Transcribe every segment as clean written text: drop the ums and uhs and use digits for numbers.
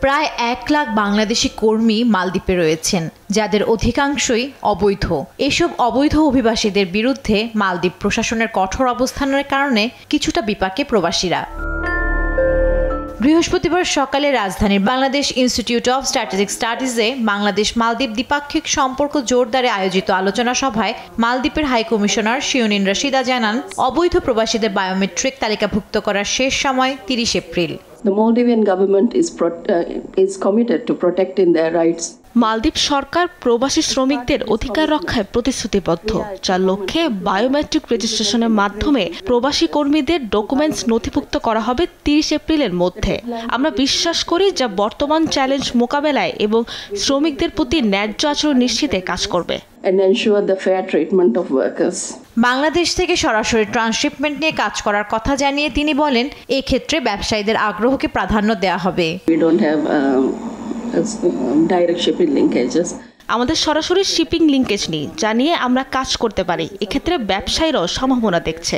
প্রায় 1 লাখ বাংলাদেশি কর্মী মালদ্বীপে রয়েছেন, যাদের অধিকাংশই অবৈধ। এসব অবৈধ অভিবাসীদের বিরুদ্ধে মালদ্বীপ প্রশাসনের কঠোর অবস্থানের কারণে কিছুটা বিপাকে প্রবাসীরা। বৃহস্পতিবার সকালে রাজধানীর বাংলাদেশ ইনস্টিটিউট অব স্ট্র্যাটেজিক স্টাডিজে বাংলাদেশ মালদ্বীপ দ্বিপাক্ষিক সম্পর্ক জোরদারে আয়োজিত আলোচনা সভায় মালদ্বীপের হাই কমিশনার শিওনিন রাশিদা জানান, অবৈধ প্রবাসীদের বায়োমেট্রিক তালিকাভুক্ত করার শেষ সময় 30 April. The Maldivian government is committed to protecting their rights. মালদ্বীপ সরকার প্রবাসী শ্রমিকদের অধিকার রক্ষায় প্রতিশ্রুতিবদ্ধ, যার লক্ষ্যে বায়োমেট্রিক রেজিস্ট্রেশনের মাধ্যমে প্রবাসী কর্মীদের ডকুমেন্টস নথিভুক্ত করা হবে 30 এপ্রিলের মধ্যে। আমরা বিশ্বাস করি যা বর্তমান চ্যালেঞ্জ মোকাবেলায় এবং শ্রমিকদের প্রতি ন্যায্য আচরণ নিশ্চিতে কাজ করবে। And ensure the fair treatment of workers. Bangladesh থেকে সরাসরি ট্রান্সশিপমেন্ট নিয়ে কাজ করার কথা জানিয়ে তিনি বলেন, এক্ষেত্রে ব্যবসায়ীদের আগ্রহকে প্রাধান্য দেওয়া হবে। We don't have direct shipping linkages. আমাদের সরাসরি শিপিং লিঙ্কেজ নেই, যা নিয়ে আমরা কাজ করতে পারি। এক্ষেত্রে ব্যবসায়ীরাও সম্ভাবনা দেখছে।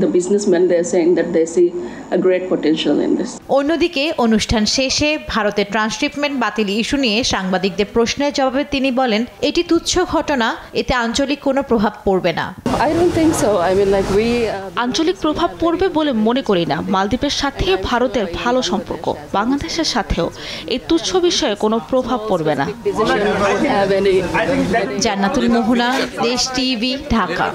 The businessmen, they are saying that they see a great potential in this. অন্যদিকে অনুষ্ঠান শেষে ভারতের ট্রান্সশিপমেন্ট বাতিল ইস্যু নিয়ে সাংবাদিকদের প্রশ্নের জবাবে তিনি বলেন, এটি তুচ্ছ ঘটনা, এতে আঞ্চলিক কোনো প্রভাব পড়বে না। I don't think so. I mean, like আঞ্চলিক প্রভাব পড়বে বলে মনে করি না। মালদ্বীপের সাথে ভারতের ভালো সম্পর্ক, বাংলাদেশের সাথেও এই তুচ্ছ বিষয়ে কোনো প্রভাব পড়বে না। জান্নাতুল মোহনা, দেশ টিভি, ঢাকা।